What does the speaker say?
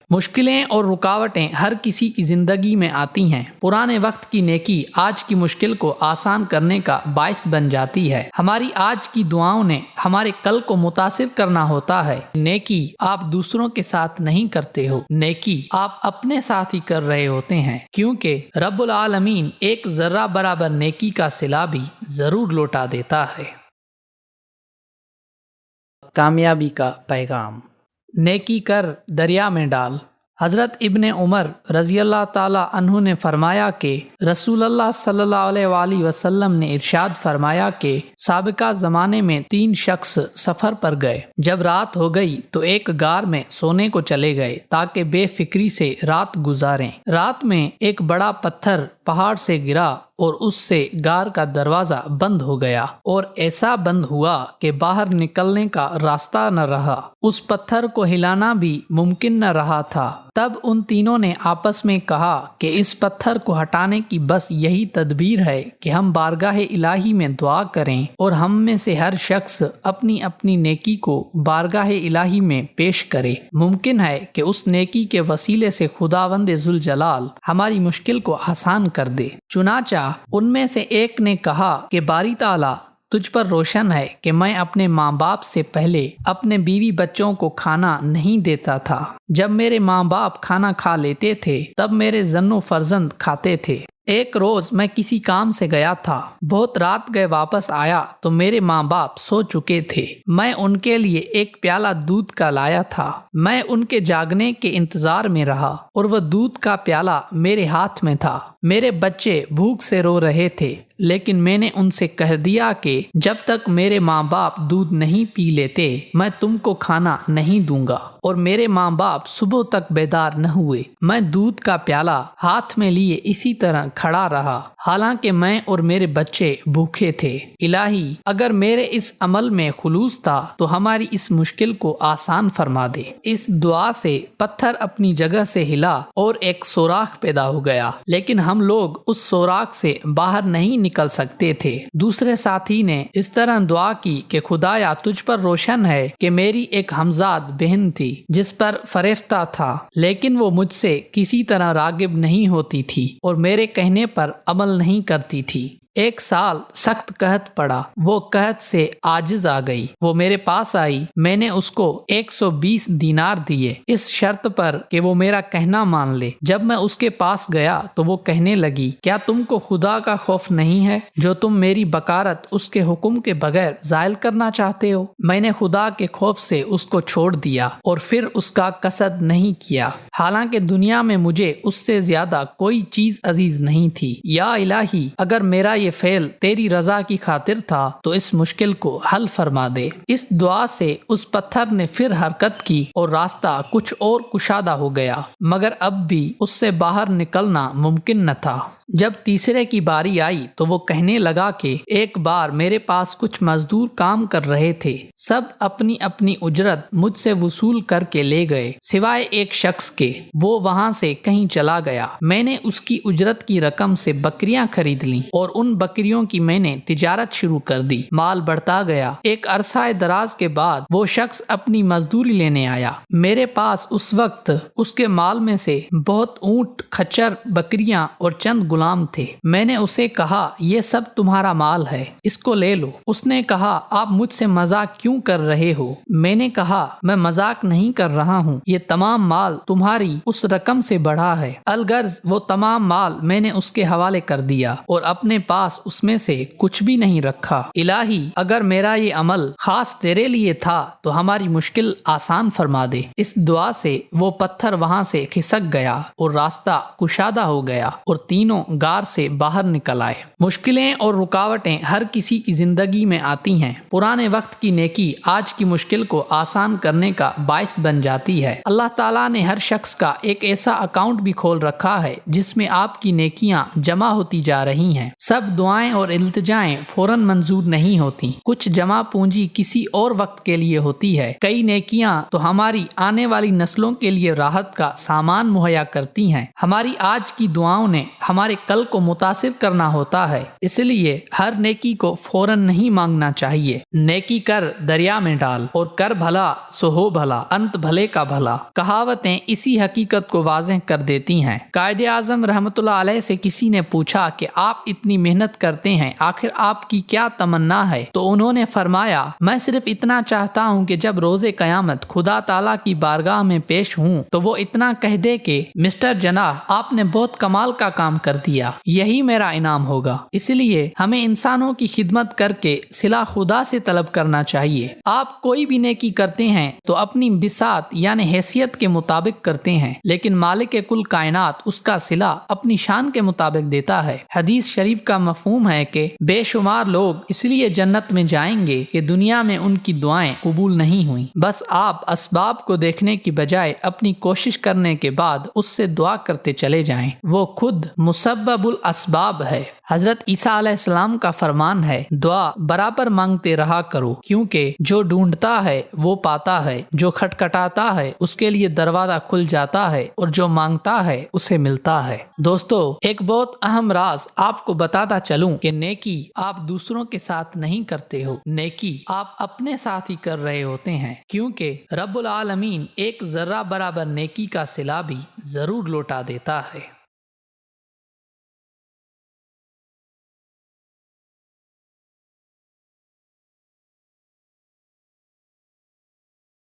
مشکلیں اور رکاوٹیں ہر کسی کی زندگی میں آتی ہیں۔ پرانے وقت کی نیکی آج کی مشکل کو آسان کرنے کا باعث بن جاتی ہے۔ ہماری آج کی دعاؤں نے ہمارے کل کو متاثر کرنا ہوتا ہے۔ نیکی آپ دوسروں کے ساتھ نہیں کرتے ہو، نیکی آپ اپنے ساتھ ہی کر رہے ہوتے ہیں، کیونکہ رب العالمین ایک ذرہ برابر نیکی کا صلہ بھی ضرور لوٹا دیتا ہے۔ کامیابی کا پیغام: نیکی کر دریا میں ڈال۔ حضرت ابن عمر رضی اللہ تعالی عنہ نے فرمایا کہ رسول اللہ صلی اللہ علیہ وآلہ وسلم نے ارشاد فرمایا کہ سابقہ زمانے میں 3 شخص سفر پر گئے۔ جب رات ہو گئی تو ایک غار میں سونے کو چلے گئے تاکہ بے فکری سے رات گزاریں۔ رات میں ایک بڑا پتھر پہاڑ سے گرا اور اس سے غار کا دروازہ بند ہو گیا، اور ایسا بند ہوا کہ باہر نکلنے کا راستہ نہ رہا۔ اس پتھر کو ہلانا بھی ممکن نہ رہا تھا۔ تب ان تینوں نے آپس میں کہا کہ اس پتھر کو ہٹانے کی بس یہی تدبیر ہے کہ ہم بارگاہ الہی میں دعا کریں اور ہم میں سے ہر شخص اپنی اپنی نیکی کو بارگاہ الہی میں پیش کرے۔ ممکن ہے کہ اس نیکی کے وسیلے سے خداوند ذوالجلال ہماری مشکل کو آسان کر دے۔ چنانچہ ان میں سے ایک نے کہا کہ باری تعالیٰ، تجھ پر روشن ہے کہ میں اپنے ماں باپ سے پہلے اپنے بیوی بچوں کو کھانا نہیں دیتا تھا۔ جب میرے ماں باپ کھانا کھا لیتے تھے تب میرے زن و فرزند کھاتے تھے۔ ایک روز میں کسی کام سے گیا تھا، بہت رات گئے واپس آیا تو میرے ماں باپ سو چکے تھے۔ میں ان کے لیے ایک پیالہ دودھ کا لایا تھا۔ میں ان کے جاگنے کے انتظار میں رہا اور وہ دودھ کا پیالہ میرے ہاتھ میں تھا۔ میرے بچے بھوک سے رو رہے تھے، لیکن میں نے ان سے کہہ دیا کہ جب تک میرے ماں باپ دودھ نہیں پی لیتے میں تم کو کھانا نہیں دوں گا، اور میرے ماں باپ صبح تک بیدار نہ ہوئے۔ میں دودھ کا پیالہ ہاتھ میں لیے اسی طرح کھڑا رہا، حالانکہ میں اور میرے بچے بھوکے تھے۔ الہی، اگر میرے اس عمل میں خلوص تھا تو ہماری اس مشکل کو آسان فرما دے۔ اس دعا سے پتھر اپنی جگہ سے ہلا اور ایک سوراخ پیدا ہو گیا، لیکن ہم لوگ اس سوراخ سے باہر نہیں نکل سکتے تھے۔ دوسرے ساتھی نے اس طرح دعا کی کہ خدایا، تجھ پر روشن ہے کہ میری ایک ہمزاد بہن تھی جس پر فریفتہ تھا، لیکن وہ مجھ سے کسی طرح راغب نہیں ہوتی تھی اور میرے کہنے پر عمل نہیں کرتی تھی۔ 1 سال سخت قحط پڑا، وہ قحط سے عاجز آ گئی۔ وہ میرے پاس آئی، میں نے اس کو 120 دینار دیے اس شرط پر کہ وہ میرا کہنا مان لے۔ جب میں اس کے پاس گیا تو وہ کہنے لگی، کیا تم کو خدا کا خوف نہیں ہے جو تم میری بکارت اس کے حکم کے بغیر زائل کرنا چاہتے ہو؟ میں نے خدا کے خوف سے اس کو چھوڑ دیا اور پھر اس کا قصد نہیں کیا، حالانکہ دنیا میں مجھے اس سے زیادہ کوئی چیز عزیز نہیں تھی۔ یا الہی، اگر میرا یہ فعل تیری رضا کی خاطر تھا تو اس مشکل کو حل فرما دے۔ اس دعا سے اس پتھر نے پھر حرکت کی اور راستہ کچھ اور کشادہ ہو گیا، مگر اب بھی اس سے باہر نکلنا ممکن نہ تھا۔ جب تیسرے کی باری آئی تو وہ کہنے لگا کہ ایک بار میرے پاس کچھ مزدور کام کر رہے تھے، سب اپنی اپنی اجرت مجھ سے وصول کر کے لے گئے سوائے ایک شخص کے۔ وہ وہاں سے کہیں چلا گیا۔ میں نے اس کی اجرت کی رقم سے بکریاں خرید لیں اور ان بکریوں کی میں نے تجارت شروع کر دی۔ مال بڑھتا گیا۔ ایک عرصہ دراز کے بعد وہ شخص اپنی مزدوری لینے آیا۔ میرے پاس اس وقت اس کے مال میں سے بہت اونٹ، کھچر، بکریاں اور چند غلام تھے۔ میں نے اسے کہا، یہ سب تمہارا مال ہے، اس کو لے لو۔ اس نے کہا، آپ مجھ سے مذاق کیوں کر رہے ہو؟ میں نے کہا، میں مذاق نہیں کر رہا ہوں، یہ تمام مال تمہاری اس رقم سے بڑھا ہے۔ الغرض وہ تمام مال میں نے اس کے حوالے کر دیا اور اپنے پاس اس میں سے کچھ بھی نہیں رکھا۔ الہی، اگر میرا یہ عمل خاص تیرے لیے تھا تو ہماری مشکل آسان فرما دے۔ اس دعا سے وہ پتھر وہاں سے کھسک گیا اور راستہ کشادہ ہو گیا اور تینوں غار سے باہر نکل آئے۔ مشکلیں اور رکاوٹیں ہر کسی کی زندگی میں آتی ہیں۔ پرانے وقت کی نیکی آج کی مشکل کو آسان کرنے کا باعث بن جاتی ہے۔ اللہ تعالیٰ نے ہر شخص کا ایک ایسا اکاؤنٹ بھی کھول رکھا ہے جس میں آپ کی نیکیاں جمع ہوتی جا رہی ہیں۔ سب دعائیں اور التجائیں فوراً منظور نہیں ہوتی، کچھ جمع پونجی کسی اور وقت کے لیے ہوتی ہے۔ کئی نیکیاں تو ہماری آنے والی نسلوں کے لیے راحت کا سامان مہیا کرتی ہیں۔ ہماری آج کی دعاؤں نے ہمارے کل کو متاثر کرنا ہوتا ہے، اس لیے ہر نیکی کو فوراً نہیں مانگنا چاہیے۔ نیکی کر دریا میں ڈال اور کر بھلا سو ہو بھلا، انت بھلے کا بھلا، کہاوتیں اسی حقیقت کو واضح کر دیتی ہیں۔ قائد اعظم رحمۃ اللہ علیہ سے کسی نے پوچھا کہ آپ اتنی محنت کرتے ہیں، آخر آپ کی کیا تمنا ہے؟ تو انہوں نے فرمایا، میں صرف اتنا چاہتا ہوں کہ جب روز قیامت خدا تعالیٰ کی بارگاہ میں پیش ہوں تو وہ اتنا کہہ دے کہ مسٹر جناح آپ نے بہت کمال کا کام کر دیا، یہی میرا انعام ہوگا۔ اس لیے ہمیں انسانوں کی خدمت کر کے صلہ خدا سے طلب کرنا چاہیے۔ آپ کوئی بھی نیکی کرتے ہیں تو اپنی بساط یعنی حیثیت کے مطابق کرتے ہیں، لیکن مالک کل کائنات اس کا صلہ اپنی شان کے مطابق دیتا ہے۔ حدیث شریف کا مفہوم ہے کہ بے شمار لوگ اس لیے جنت میں جائیں گے کہ دنیا میں ان کی دعائیں قبول نہیں ہوئیں، بس آپ اسباب کو دیکھنے کی بجائے اپنی کوشش کرنے کے بعد اس سے دعا کرتے چلے جائیں، وہ خود مسبب الاسباب ہے۔ حضرت عیسیٰ علیہ السلام کا فرمان ہے، دعا برابر مانگتے رہا کرو، کیونکہ جو ڈھونڈتا ہے وہ پاتا ہے، جو کھٹکھٹاتا ہے اس کے لیے دروازہ کھل جاتا ہے، اور جو مانگتا ہے اسے ملتا ہے۔ دوستو، ایک بہت اہم راز آپ کو بتاتا چلوں کہ نیکی آپ دوسروں کے ساتھ نہیں کرتے ہو، نیکی آپ اپنے ساتھ ہی کر رہے ہوتے ہیں، کیونکہ رب العالمین ایک ذرہ برابر نیکی کا صلہ بھی ضرور لوٹا دیتا ہے۔